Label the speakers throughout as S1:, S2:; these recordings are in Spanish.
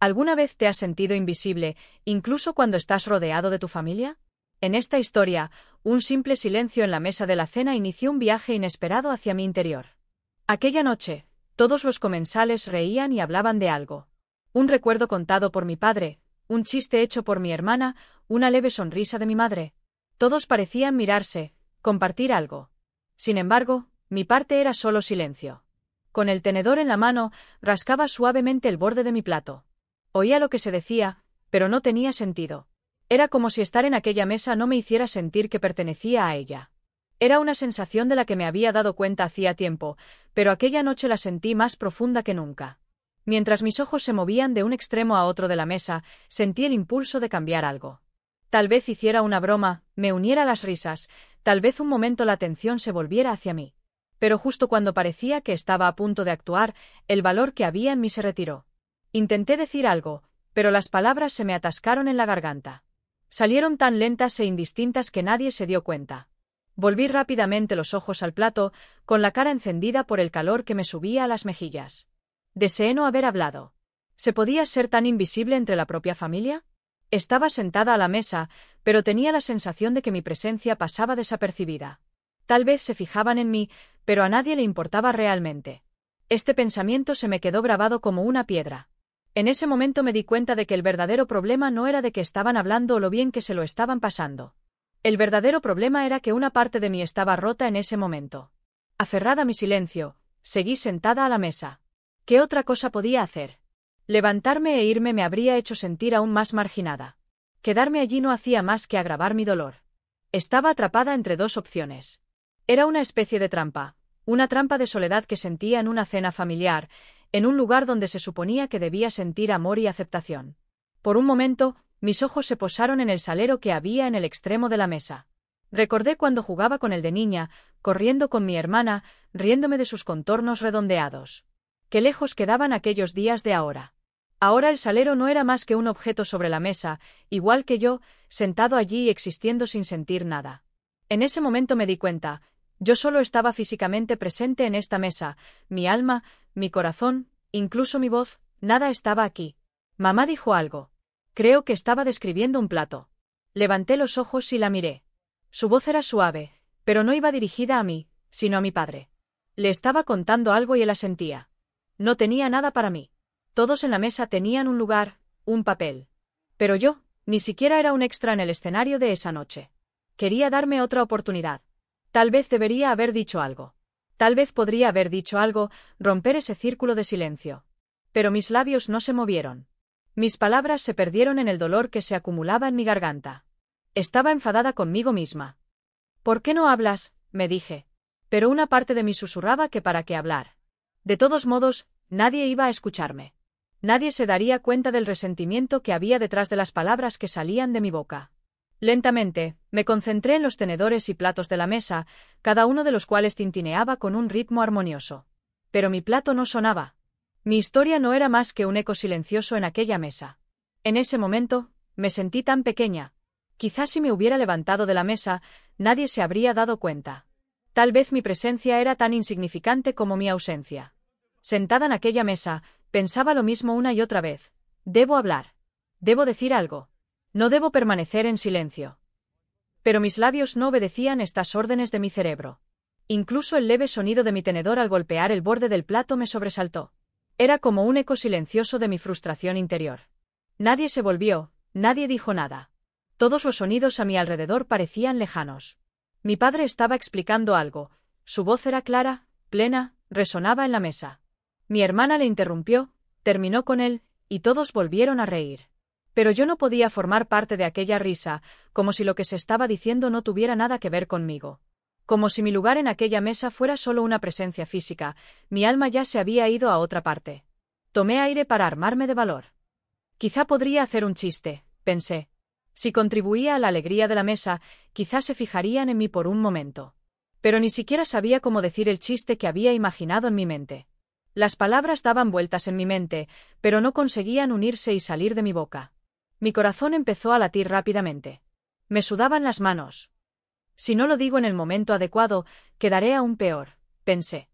S1: ¿Alguna vez te has sentido invisible, incluso cuando estás rodeado de tu familia? En esta historia, un simple silencio en la mesa de la cena inició un viaje inesperado hacia mi interior. Aquella noche, todos los comensales reían y hablaban de algo. Un recuerdo contado por mi padre, un chiste hecho por mi hermana, una leve sonrisa de mi madre. Todos parecían mirarse, compartir algo. Sin embargo, mi parte era solo silencio. Con el tenedor en la mano, rascaba suavemente el borde de mi plato. Oía lo que se decía, pero no tenía sentido. Era como si estar en aquella mesa no me hiciera sentir que pertenecía a ella. Era una sensación de la que me había dado cuenta hacía tiempo, pero aquella noche la sentí más profunda que nunca. Mientras mis ojos se movían de un extremo a otro de la mesa, sentí el impulso de cambiar algo. Tal vez hiciera una broma, me uniera a las risas, tal vez un momento la atención se volviera hacia mí. Pero justo cuando parecía que estaba a punto de actuar, el valor que había en mí se retiró. Intenté decir algo, pero las palabras se me atascaron en la garganta. Salieron tan lentas e indistintas que nadie se dio cuenta. Volví rápidamente los ojos al plato, con la cara encendida por el calor que me subía a las mejillas. Deseé no haber hablado. ¿Se podía ser tan invisible entre la propia familia? Estaba sentada a la mesa, pero tenía la sensación de que mi presencia pasaba desapercibida. Tal vez se fijaban en mí, pero a nadie le importaba realmente. Este pensamiento se me quedó grabado como una piedra. En ese momento me di cuenta de que el verdadero problema no era de que estaban hablando o lo bien que se lo estaban pasando. El verdadero problema era que una parte de mí estaba rota en ese momento. Aferrada a mi silencio, seguí sentada a la mesa. ¿Qué otra cosa podía hacer? Levantarme e irme me habría hecho sentir aún más marginada. Quedarme allí no hacía más que agravar mi dolor. Estaba atrapada entre dos opciones. Era una especie de trampa, una trampa de soledad que sentía en una cena familiar, en un lugar donde se suponía que debía sentir amor y aceptación. Por un momento, mis ojos se posaron en el salero que había en el extremo de la mesa. Recordé cuando jugaba con él de niña, corriendo con mi hermana, riéndome de sus contornos redondeados. Qué lejos quedaban aquellos días de ahora. Ahora el salero no era más que un objeto sobre la mesa, igual que yo, sentado allí y existiendo sin sentir nada. En ese momento me di cuenta, yo solo estaba físicamente presente en esta mesa, mi alma, mi corazón, incluso mi voz, nada estaba aquí. Mamá dijo algo. Creo que estaba describiendo un plato. Levanté los ojos y la miré. Su voz era suave, pero no iba dirigida a mí, sino a mi padre. Le estaba contando algo y él asentía. No tenía nada para mí. Todos en la mesa tenían un lugar, un papel. Pero yo, ni siquiera era un extra en el escenario de esa noche. Quería darme otra oportunidad. Tal vez debería haber dicho algo. Tal vez podría haber dicho algo, romper ese círculo de silencio. Pero mis labios no se movieron. Mis palabras se perdieron en el dolor que se acumulaba en mi garganta. Estaba enfadada conmigo misma. ¿Por qué no hablas?, me dije. Pero una parte de mí susurraba que para qué hablar. De todos modos, nadie iba a escucharme. Nadie se daría cuenta del resentimiento que había detrás de las palabras que salían de mi boca. Lentamente, me concentré en los tenedores y platos de la mesa, cada uno de los cuales tintineaba con un ritmo armonioso. Pero mi plato no sonaba. Mi historia no era más que un eco silencioso en aquella mesa. En ese momento, me sentí tan pequeña. Quizás si me hubiera levantado de la mesa, nadie se habría dado cuenta. Tal vez mi presencia era tan insignificante como mi ausencia. Sentada en aquella mesa, pensaba lo mismo una y otra vez. Debo hablar. Debo decir algo. No debo permanecer en silencio. Pero mis labios no obedecían estas órdenes de mi cerebro. Incluso el leve sonido de mi tenedor al golpear el borde del plato me sobresaltó. Era como un eco silencioso de mi frustración interior. Nadie se volvió, nadie dijo nada. Todos los sonidos a mi alrededor parecían lejanos. Mi padre estaba explicando algo. Su voz era clara, plena, resonaba en la mesa. Mi hermana le interrumpió, terminó con él, y todos volvieron a reír. Pero yo no podía formar parte de aquella risa, como si lo que se estaba diciendo no tuviera nada que ver conmigo. Como si mi lugar en aquella mesa fuera solo una presencia física, mi alma ya se había ido a otra parte. Tomé aire para armarme de valor. Quizá podría hacer un chiste, pensé. Si contribuía a la alegría de la mesa, quizá se fijarían en mí por un momento. Pero ni siquiera sabía cómo decir el chiste que había imaginado en mi mente. Las palabras daban vueltas en mi mente, pero no conseguían unirse y salir de mi boca. Mi corazón empezó a latir rápidamente. Me sudaban las manos. Si no lo digo en el momento adecuado, quedaré aún peor, pensé.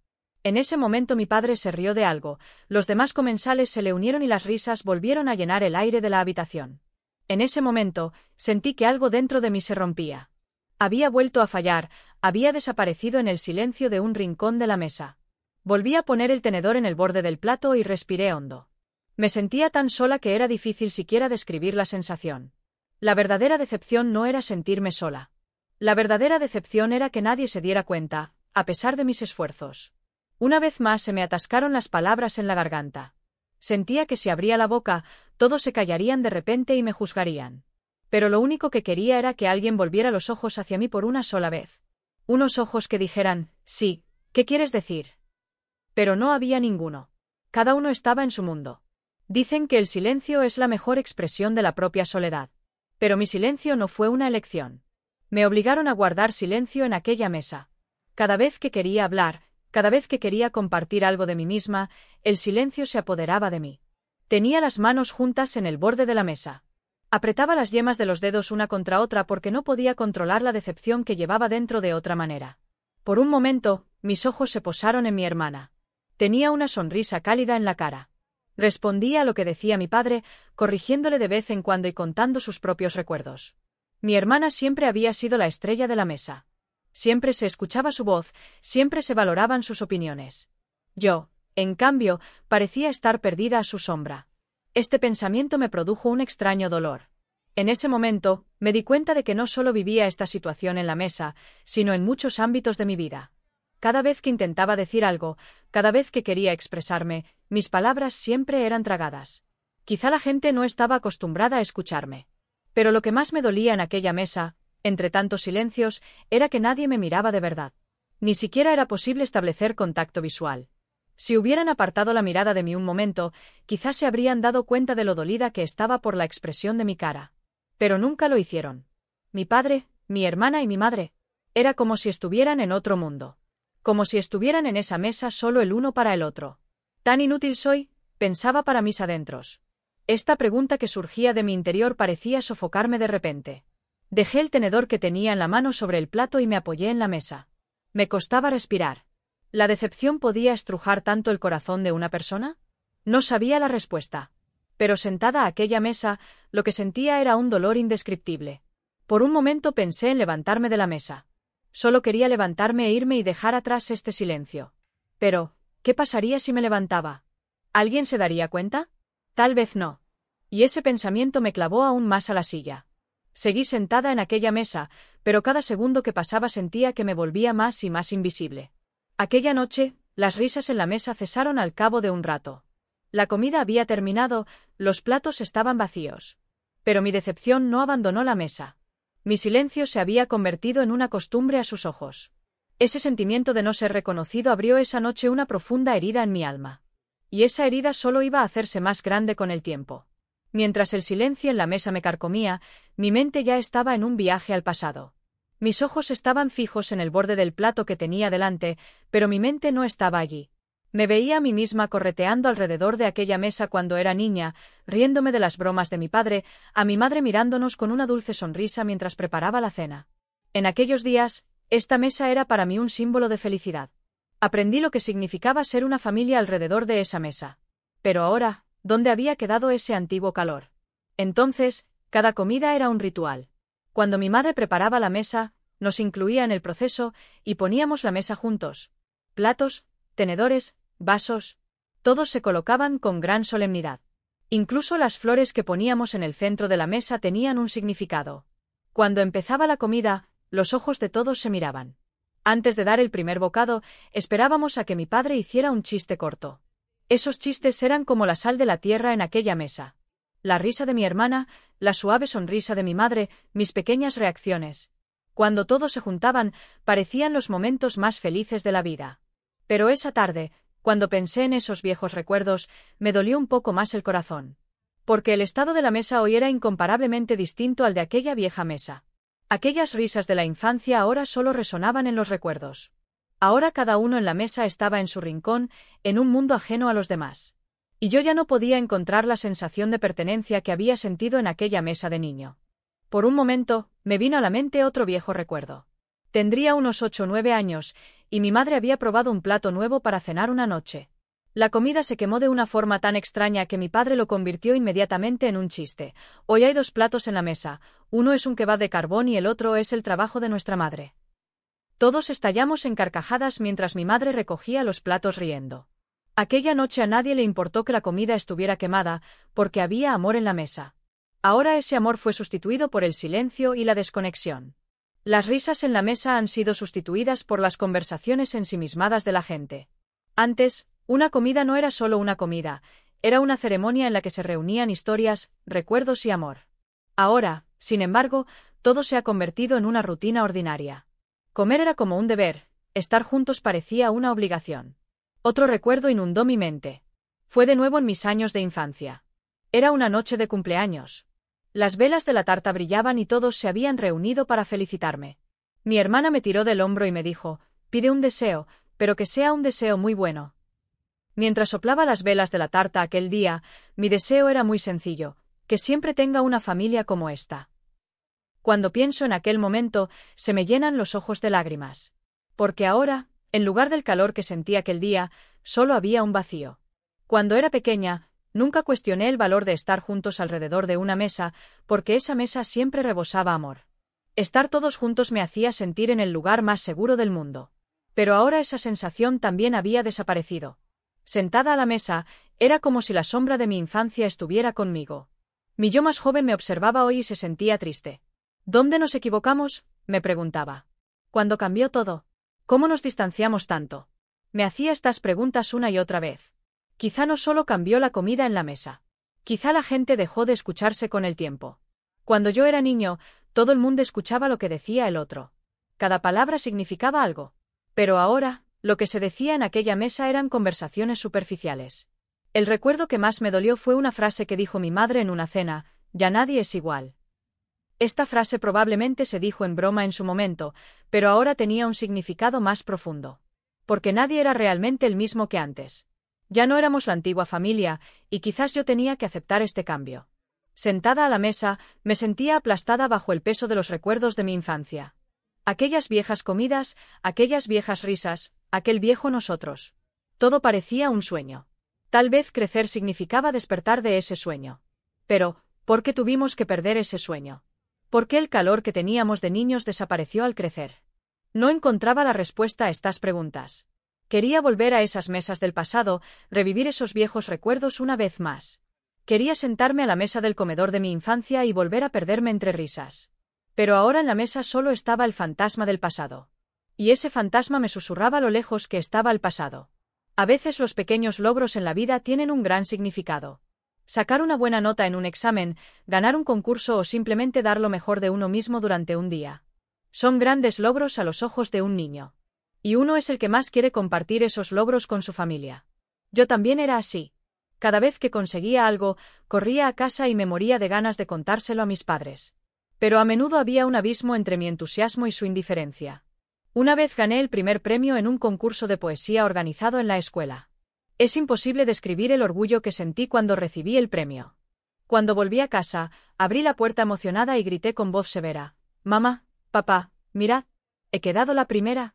S1: En ese momento mi padre se rió de algo, los demás comensales se le unieron y las risas volvieron a llenar el aire de la habitación. En ese momento, sentí que algo dentro de mí se rompía. Había vuelto a fallar, había desaparecido en el silencio de un rincón de la mesa. Volví a poner el tenedor en el borde del plato y respiré hondo. Me sentía tan sola que era difícil siquiera describir la sensación. La verdadera decepción no era sentirme sola. La verdadera decepción era que nadie se diera cuenta, a pesar de mis esfuerzos. Una vez más se me atascaron las palabras en la garganta. Sentía que si abría la boca, todos se callarían de repente y me juzgarían. Pero lo único que quería era que alguien volviera los ojos hacia mí por una sola vez. Unos ojos que dijeran, sí, ¿qué quieres decir? Pero no había ninguno. Cada uno estaba en su mundo. Dicen que el silencio es la mejor expresión de la propia soledad. Pero mi silencio no fue una elección. Me obligaron a guardar silencio en aquella mesa. Cada vez que quería hablar, cada vez que quería compartir algo de mí misma, el silencio se apoderaba de mí. Tenía las manos juntas en el borde de la mesa. Apretaba las yemas de los dedos una contra otra porque no podía controlar la decepción que llevaba dentro de otra manera. Por un momento, mis ojos se posaron en mi hermana. Tenía una sonrisa cálida en la cara. Respondía a lo que decía mi padre, corrigiéndole de vez en cuando y contando sus propios recuerdos. Mi hermana siempre había sido la estrella de la mesa. Siempre se escuchaba su voz, siempre se valoraban sus opiniones. Yo, en cambio, parecía estar perdida a su sombra. Este pensamiento me produjo un extraño dolor. En ese momento, me di cuenta de que no solo vivía esta situación en la mesa, sino en muchos ámbitos de mi vida. Cada vez que intentaba decir algo, cada vez que quería expresarme, mis palabras siempre eran tragadas. Quizá la gente no estaba acostumbrada a escucharme. Pero lo que más me dolía en aquella mesa, entre tantos silencios, era que nadie me miraba de verdad. Ni siquiera era posible establecer contacto visual. Si hubieran apartado la mirada de mí un momento, quizás se habrían dado cuenta de lo dolida que estaba por la expresión de mi cara. Pero nunca lo hicieron. Mi padre, mi hermana y mi madre. Era como si estuvieran en otro mundo. Como si estuvieran en esa mesa solo el uno para el otro. Tan inútil soy, pensaba para mis adentros. Esta pregunta que surgía de mi interior parecía sofocarme de repente. Dejé el tenedor que tenía en la mano sobre el plato y me apoyé en la mesa. Me costaba respirar. ¿La decepción podía estrujar tanto el corazón de una persona? No sabía la respuesta. Pero sentada a aquella mesa, lo que sentía era un dolor indescriptible. Por un momento pensé en levantarme de la mesa. Solo quería levantarme e irme y dejar atrás este silencio. Pero, ¿qué pasaría si me levantaba? ¿Alguien se daría cuenta? Tal vez no. Y ese pensamiento me clavó aún más a la silla. Seguí sentada en aquella mesa, pero cada segundo que pasaba sentía que me volvía más y más invisible. Aquella noche, las risas en la mesa cesaron al cabo de un rato. La comida había terminado, los platos estaban vacíos. Pero mi decepción no abandonó la mesa. Mi silencio se había convertido en una costumbre a sus ojos. Ese sentimiento de no ser reconocido abrió esa noche una profunda herida en mi alma. Y esa herida solo iba a hacerse más grande con el tiempo. Mientras el silencio en la mesa me carcomía, mi mente ya estaba en un viaje al pasado. Mis ojos estaban fijos en el borde del plato que tenía delante, pero mi mente no estaba allí. Me veía a mí misma correteando alrededor de aquella mesa cuando era niña, riéndome de las bromas de mi padre, a mi madre mirándonos con una dulce sonrisa mientras preparaba la cena. En aquellos días, esta mesa era para mí un símbolo de felicidad. Aprendí lo que significaba ser una familia alrededor de esa mesa. Pero ahora, ¿dónde había quedado ese antiguo calor? Entonces, cada comida era un ritual. Cuando mi madre preparaba la mesa, nos incluía en el proceso y poníamos la mesa juntos. Platos, tenedores, vasos, todos se colocaban con gran solemnidad. Incluso las flores que poníamos en el centro de la mesa tenían un significado. Cuando empezaba la comida, los ojos de todos se miraban. Antes de dar el primer bocado, esperábamos a que mi padre hiciera un chiste corto. Esos chistes eran como la sal de la tierra en aquella mesa. La risa de mi hermana, la suave sonrisa de mi madre, mis pequeñas reacciones. Cuando todos se juntaban, parecían los momentos más felices de la vida. Pero esa tarde, cuando pensé en esos viejos recuerdos, me dolió un poco más el corazón. Porque el estado de la mesa hoy era incomparablemente distinto al de aquella vieja mesa. Aquellas risas de la infancia ahora solo resonaban en los recuerdos. Ahora cada uno en la mesa estaba en su rincón, en un mundo ajeno a los demás. Y yo ya no podía encontrar la sensación de pertenencia que había sentido en aquella mesa de niño. Por un momento, me vino a la mente otro viejo recuerdo. Tendría unos 8 o 9 años, y mi madre había probado un plato nuevo para cenar una noche. La comida se quemó de una forma tan extraña que mi padre lo convirtió inmediatamente en un chiste. Hoy hay 2 platos en la mesa, uno es un kebab de carbón y el otro es el trabajo de nuestra madre. Todos estallamos en carcajadas mientras mi madre recogía los platos riendo. Aquella noche a nadie le importó que la comida estuviera quemada, porque había amor en la mesa. Ahora ese amor fue sustituido por el silencio y la desconexión. Las risas en la mesa han sido sustituidas por las conversaciones ensimismadas de la gente. Antes, una comida no era solo una comida, era una ceremonia en la que se reunían historias, recuerdos y amor. Ahora, sin embargo, todo se ha convertido en una rutina ordinaria. Comer era como un deber, estar juntos parecía una obligación. Otro recuerdo inundó mi mente. Fue de nuevo en mis años de infancia. Era una noche de cumpleaños. Las velas de la tarta brillaban y todos se habían reunido para felicitarme. Mi hermana me tiró del hombro y me dijo, pide un deseo, pero que sea un deseo muy bueno. Mientras soplaba las velas de la tarta aquel día, mi deseo era muy sencillo, que siempre tenga una familia como esta. Cuando pienso en aquel momento, se me llenan los ojos de lágrimas. Porque ahora, en lugar del calor que sentí aquel día, solo había un vacío. Cuando era pequeña, nunca cuestioné el valor de estar juntos alrededor de una mesa, porque esa mesa siempre rebosaba amor. Estar todos juntos me hacía sentir en el lugar más seguro del mundo. Pero ahora esa sensación también había desaparecido. Sentada a la mesa, era como si la sombra de mi infancia estuviera conmigo. Mi yo más joven me observaba hoy y se sentía triste. ¿Dónde nos equivocamos?, me preguntaba. ¿Cuándo cambió todo? ¿Cómo nos distanciamos tanto? Me hacía estas preguntas una y otra vez. Quizá no solo cambió la comida en la mesa. Quizá la gente dejó de escucharse con el tiempo. Cuando yo era niño, todo el mundo escuchaba lo que decía el otro. Cada palabra significaba algo. Pero ahora, lo que se decía en aquella mesa eran conversaciones superficiales. El recuerdo que más me dolió fue una frase que dijo mi madre en una cena, ya nadie es igual. Esta frase probablemente se dijo en broma en su momento, pero ahora tenía un significado más profundo. Porque nadie era realmente el mismo que antes. Ya no éramos la antigua familia, y quizás yo tenía que aceptar este cambio. Sentada a la mesa, me sentía aplastada bajo el peso de los recuerdos de mi infancia. Aquellas viejas comidas, aquellas viejas risas, aquel viejo nosotros. Todo parecía un sueño. Tal vez crecer significaba despertar de ese sueño. Pero, ¿por qué tuvimos que perder ese sueño? ¿Por qué el calor que teníamos de niños desapareció al crecer? No encontraba la respuesta a estas preguntas. Quería volver a esas mesas del pasado, revivir esos viejos recuerdos una vez más. Quería sentarme a la mesa del comedor de mi infancia y volver a perderme entre risas. Pero ahora en la mesa solo estaba el fantasma del pasado. Y ese fantasma me susurraba a lo lejos que estaba el pasado. A veces los pequeños logros en la vida tienen un gran significado. Sacar una buena nota en un examen, ganar un concurso o simplemente dar lo mejor de uno mismo durante un día. Son grandes logros a los ojos de un niño. Y uno es el que más quiere compartir esos logros con su familia. Yo también era así. Cada vez que conseguía algo, corría a casa y me moría de ganas de contárselo a mis padres. Pero a menudo había un abismo entre mi entusiasmo y su indiferencia. Una vez gané el primer premio en un concurso de poesía organizado en la escuela. Es imposible describir el orgullo que sentí cuando recibí el premio. Cuando volví a casa, abrí la puerta emocionada y grité con voz severa: «Mamá, papá, mirad, he quedado la primera».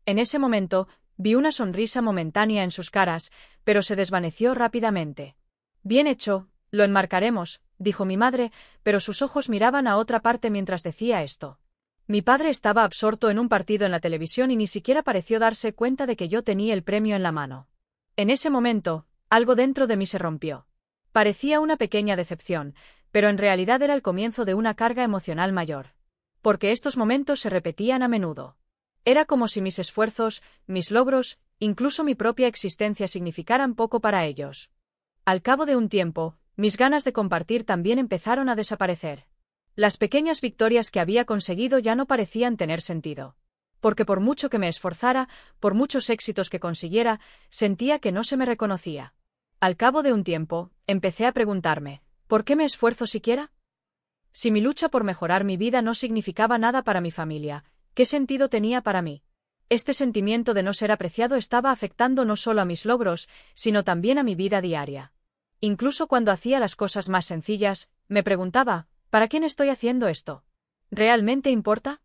S1: En ese momento, vi una sonrisa momentánea en sus caras, pero se desvaneció rápidamente. «Bien hecho, lo enmarcaremos», dijo mi madre, pero sus ojos miraban a otra parte mientras decía esto. Mi padre estaba absorto en un partido en la televisión y ni siquiera pareció darse cuenta de que yo tenía el premio en la mano. En ese momento, algo dentro de mí se rompió. Parecía una pequeña decepción, pero en realidad era el comienzo de una carga emocional mayor. Porque estos momentos se repetían a menudo. Era como si mis esfuerzos, mis logros, incluso mi propia existencia significaran poco para ellos. Al cabo de un tiempo, mis ganas de compartir también empezaron a desaparecer. Las pequeñas victorias que había conseguido ya no parecían tener sentido. Porque por mucho que me esforzara, por muchos éxitos que consiguiera, sentía que no se me reconocía. Al cabo de un tiempo, empecé a preguntarme, ¿por qué me esfuerzo siquiera? Si mi lucha por mejorar mi vida no significaba nada para mi familia, ¿qué sentido tenía para mí? Este sentimiento de no ser apreciado estaba afectando no solo a mis logros, sino también a mi vida diaria. Incluso cuando hacía las cosas más sencillas, me preguntaba, ¿para quién estoy haciendo esto? ¿Realmente importa?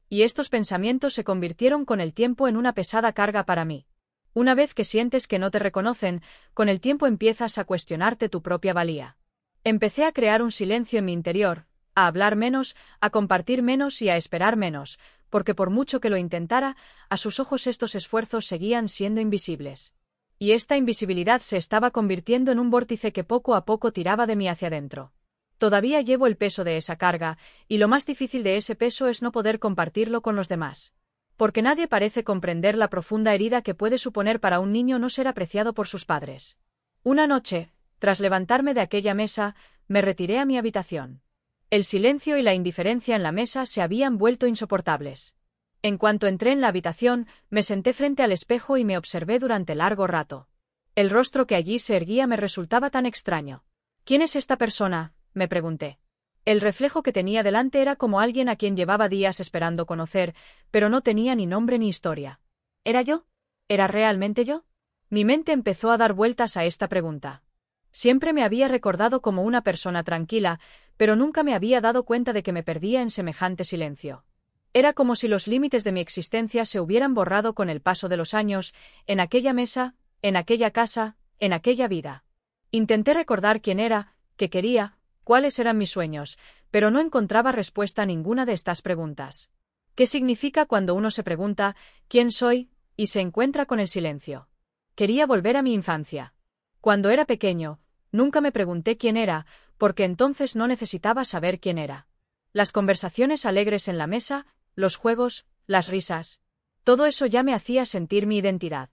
S1: Y estos pensamientos se convirtieron con el tiempo en una pesada carga para mí. Una vez que sientes que no te reconocen, con el tiempo empiezas a cuestionarte tu propia valía. Empecé a crear un silencio en mi interior, a hablar menos, a compartir menos y a esperar menos, porque por mucho que lo intentara, a sus ojos estos esfuerzos seguían siendo invisibles. Y esta invisibilidad se estaba convirtiendo en un vórtice que poco a poco tiraba de mí hacia adentro. Todavía llevo el peso de esa carga, y lo más difícil de ese peso es no poder compartirlo con los demás. Porque nadie parece comprender la profunda herida que puede suponer para un niño no ser apreciado por sus padres. Una noche, tras levantarme de aquella mesa, me retiré a mi habitación. El silencio y la indiferencia en la mesa se habían vuelto insoportables. En cuanto entré en la habitación, me senté frente al espejo y me observé durante largo rato. El rostro que allí se erguía me resultaba tan extraño. ¿Quién es esta persona?, me pregunté. El reflejo que tenía delante era como alguien a quien llevaba días esperando conocer, pero no tenía ni nombre ni historia. ¿Era yo? ¿Era realmente yo? Mi mente empezó a dar vueltas a esta pregunta. Siempre me había recordado como una persona tranquila, pero nunca me había dado cuenta de que me perdía en semejante silencio. Era como si los límites de mi existencia se hubieran borrado con el paso de los años, en aquella mesa, en aquella casa, en aquella vida. Intenté recordar quién era, qué quería, cuáles eran mis sueños, pero no encontraba respuesta a ninguna de estas preguntas. ¿Qué significa cuando uno se pregunta ¿quién soy? Y se encuentra con el silencio? Quería volver a mi infancia. Cuando era pequeño, nunca me pregunté quién era, porque entonces no necesitaba saber quién era. Las conversaciones alegres en la mesa, los juegos, las risas, todo eso ya me hacía sentir mi identidad.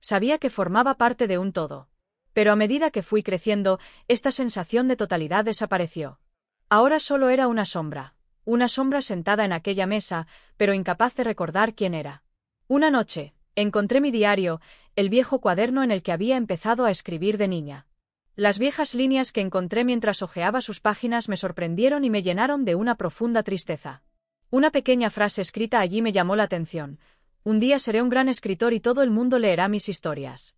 S1: Sabía que formaba parte de un todo. Pero a medida que fui creciendo, esta sensación de totalidad desapareció. Ahora solo era una sombra sentada en aquella mesa, pero incapaz de recordar quién era. Una noche, encontré mi diario, el viejo cuaderno en el que había empezado a escribir de niña. Las viejas líneas que encontré mientras hojeaba sus páginas me sorprendieron y me llenaron de una profunda tristeza. Una pequeña frase escrita allí me llamó la atención: un día seré un gran escritor y todo el mundo leerá mis historias.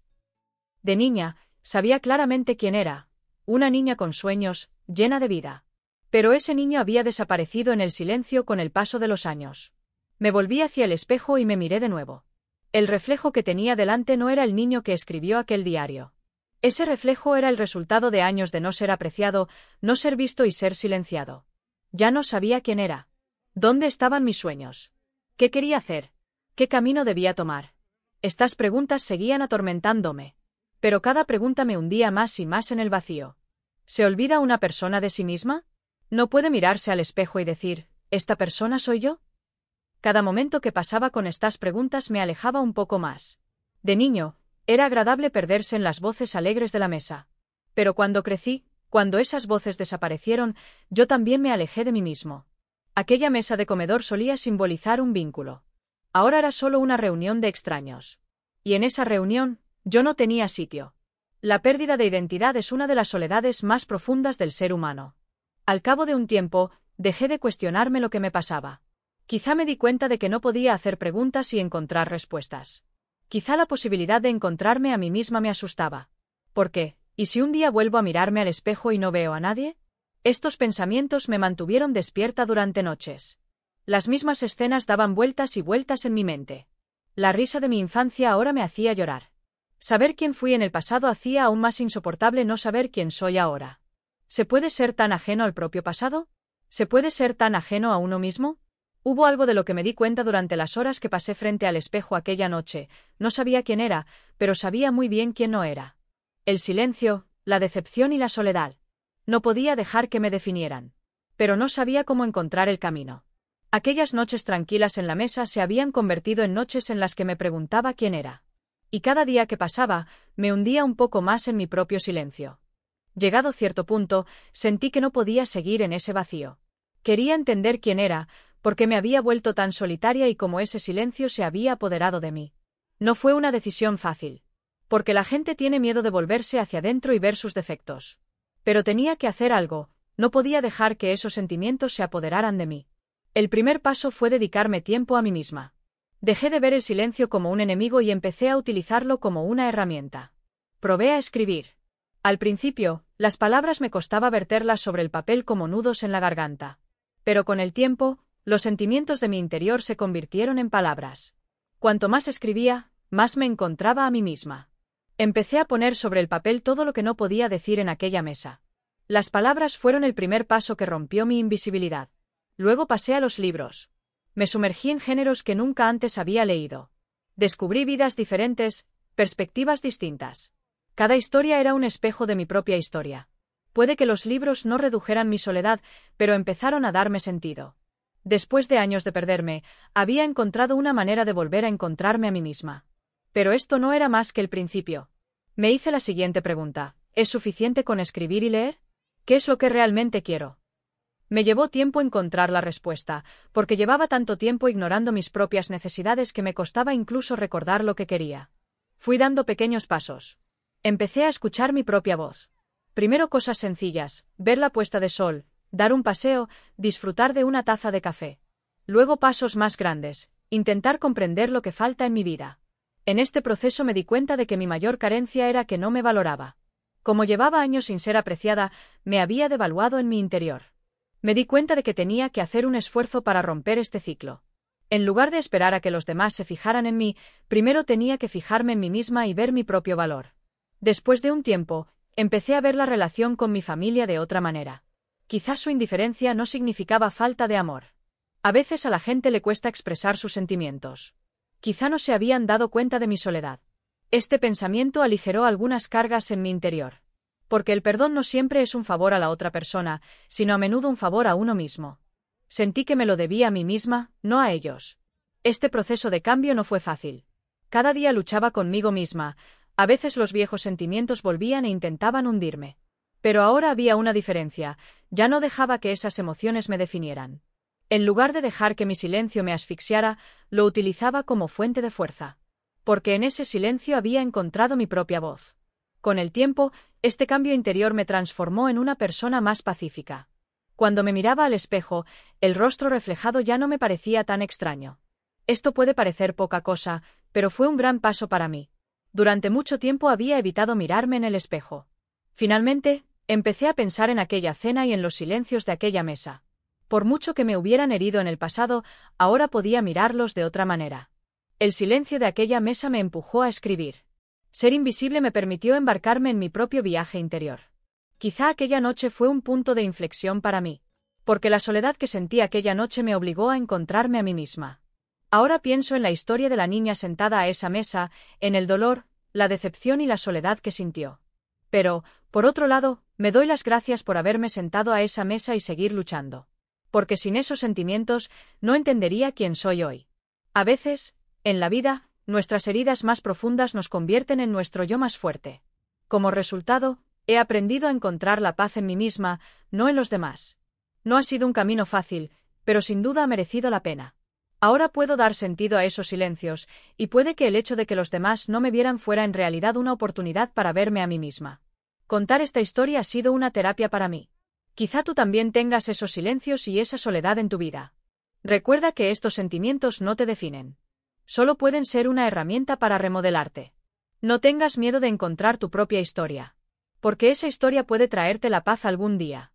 S1: De niña, sabía claramente quién era, una niña con sueños, llena de vida. Pero ese niño había desaparecido en el silencio con el paso de los años. Me volví hacia el espejo y me miré de nuevo. El reflejo que tenía delante no era el niño que escribió aquel diario. Ese reflejo era el resultado de años de no ser apreciado, no ser visto y ser silenciado. Ya no sabía quién era. ¿Dónde estaban mis sueños? ¿Qué quería hacer? ¿Qué camino debía tomar? Estas preguntas seguían atormentándome. Pero cada pregunta me hundía más y más en el vacío. ¿Se olvida una persona de sí misma? ¿No puede mirarse al espejo y decir, ¿esta persona soy yo? Cada momento que pasaba con estas preguntas me alejaba un poco más. De niño, era agradable perderse en las voces alegres de la mesa. Pero cuando crecí, cuando esas voces desaparecieron, yo también me alejé de mí mismo. Aquella mesa de comedor solía simbolizar un vínculo. Ahora era solo una reunión de extraños. Y en esa reunión, yo no tenía sitio. La pérdida de identidad es una de las soledades más profundas del ser humano. Al cabo de un tiempo, dejé de cuestionarme lo que me pasaba. Quizá me di cuenta de que no podía hacer preguntas y encontrar respuestas. Quizá la posibilidad de encontrarme a mí misma me asustaba. ¿Por qué? ¿Y si un día vuelvo a mirarme al espejo y no veo a nadie? Estos pensamientos me mantuvieron despierta durante noches. Las mismas escenas daban vueltas y vueltas en mi mente. La risa de mi infancia ahora me hacía llorar. Saber quién fui en el pasado hacía aún más insoportable no saber quién soy ahora. ¿Se puede ser tan ajeno al propio pasado? ¿Se puede ser tan ajeno a uno mismo? Hubo algo de lo que me di cuenta durante las horas que pasé frente al espejo aquella noche. No sabía quién era, pero sabía muy bien quién no era. El silencio, la decepción y la soledad. No podía dejar que me definieran. Pero no sabía cómo encontrar el camino. Aquellas noches tranquilas en la mesa se habían convertido en noches en las que me preguntaba quién era. Y cada día que pasaba, me hundía un poco más en mi propio silencio. Llegado cierto punto, sentí que no podía seguir en ese vacío. Quería entender quién era, porque me había vuelto tan solitaria y como ese silencio se había apoderado de mí. No fue una decisión fácil. Porque la gente tiene miedo de volverse hacia adentro y ver sus defectos. Pero tenía que hacer algo, no podía dejar que esos sentimientos se apoderaran de mí. El primer paso fue dedicarme tiempo a mí misma. Dejé de ver el silencio como un enemigo y empecé a utilizarlo como una herramienta. Probé a escribir. Al principio, las palabras me costaba verterlas sobre el papel como nudos en la garganta. Pero con el tiempo, Los sentimientos de mi interior se convirtieron en palabras. Cuanto más escribía, más me encontraba a mí misma. Empecé a poner sobre el papel todo lo que no podía decir en aquella mesa. Las palabras fueron el primer paso que rompió mi invisibilidad. Luego pasé a los libros. Me sumergí en géneros que nunca antes había leído. Descubrí vidas diferentes, perspectivas distintas. Cada historia era un espejo de mi propia historia. Puede que los libros no redujeran mi soledad, pero empezaron a darme sentido. Después de años de perderme, había encontrado una manera de volver a encontrarme a mí misma. Pero esto no era más que el principio. Me hice la siguiente pregunta: ¿es suficiente con escribir y leer? ¿Qué es lo que realmente quiero? Me llevó tiempo encontrar la respuesta, porque llevaba tanto tiempo ignorando mis propias necesidades que me costaba incluso recordar lo que quería. Fui dando pequeños pasos. Empecé a escuchar mi propia voz. Primero cosas sencillas: ver la puesta de sol, dar un paseo, disfrutar de una taza de café. Luego pasos más grandes: intentar comprender lo que falta en mi vida. En este proceso me di cuenta de que mi mayor carencia era que no me valoraba. Como llevaba años sin ser apreciada, me había devaluado en mi interior. Me di cuenta de que tenía que hacer un esfuerzo para romper este ciclo. En lugar de esperar a que los demás se fijaran en mí, primero tenía que fijarme en mí misma y ver mi propio valor. Después de un tiempo, empecé a ver la relación con mi familia de otra manera. Quizás su indiferencia no significaba falta de amor. A veces a la gente le cuesta expresar sus sentimientos. Quizá no se habían dado cuenta de mi soledad. Este pensamiento aligeró algunas cargas en mi interior. Porque el perdón no siempre es un favor a la otra persona, sino a menudo un favor a uno mismo. Sentí que me lo debía a mí misma, no a ellos. Este proceso de cambio no fue fácil. Cada día luchaba conmigo misma. A veces los viejos sentimientos volvían e intentaban hundirme. Pero ahora había una diferencia: ya no dejaba que esas emociones me definieran. En lugar de dejar que mi silencio me asfixiara, lo utilizaba como fuente de fuerza. Porque en ese silencio había encontrado mi propia voz. Con el tiempo, este cambio interior me transformó en una persona más pacífica. Cuando me miraba al espejo, el rostro reflejado ya no me parecía tan extraño. Esto puede parecer poca cosa, pero fue un gran paso para mí. Durante mucho tiempo había evitado mirarme en el espejo. Finalmente, empecé a pensar en aquella cena y en los silencios de aquella mesa. Por mucho que me hubieran herido en el pasado, ahora podía mirarlos de otra manera. El silencio de aquella mesa me empujó a escribir. Ser invisible me permitió embarcarme en mi propio viaje interior. Quizá aquella noche fue un punto de inflexión para mí, porque la soledad que sentí aquella noche me obligó a encontrarme a mí misma. Ahora pienso en la historia de la niña sentada a esa mesa, en el dolor, la decepción y la soledad que sintió. Pero, por otro lado, me doy las gracias por haberme sentado a esa mesa y seguir luchando. Porque sin esos sentimientos, no entendería quién soy hoy. A veces, en la vida, nuestras heridas más profundas nos convierten en nuestro yo más fuerte. Como resultado, he aprendido a encontrar la paz en mí misma, no en los demás. No ha sido un camino fácil, pero sin duda ha merecido la pena. Ahora puedo dar sentido a esos silencios, y puede que el hecho de que los demás no me vieran fuera en realidad una oportunidad para verme a mí misma. Contar esta historia ha sido una terapia para mí. Quizá tú también tengas esos silencios y esa soledad en tu vida. Recuerda que estos sentimientos no te definen. Solo pueden ser una herramienta para remodelarte. No tengas miedo de encontrar tu propia historia. Porque esa historia puede traerte la paz algún día.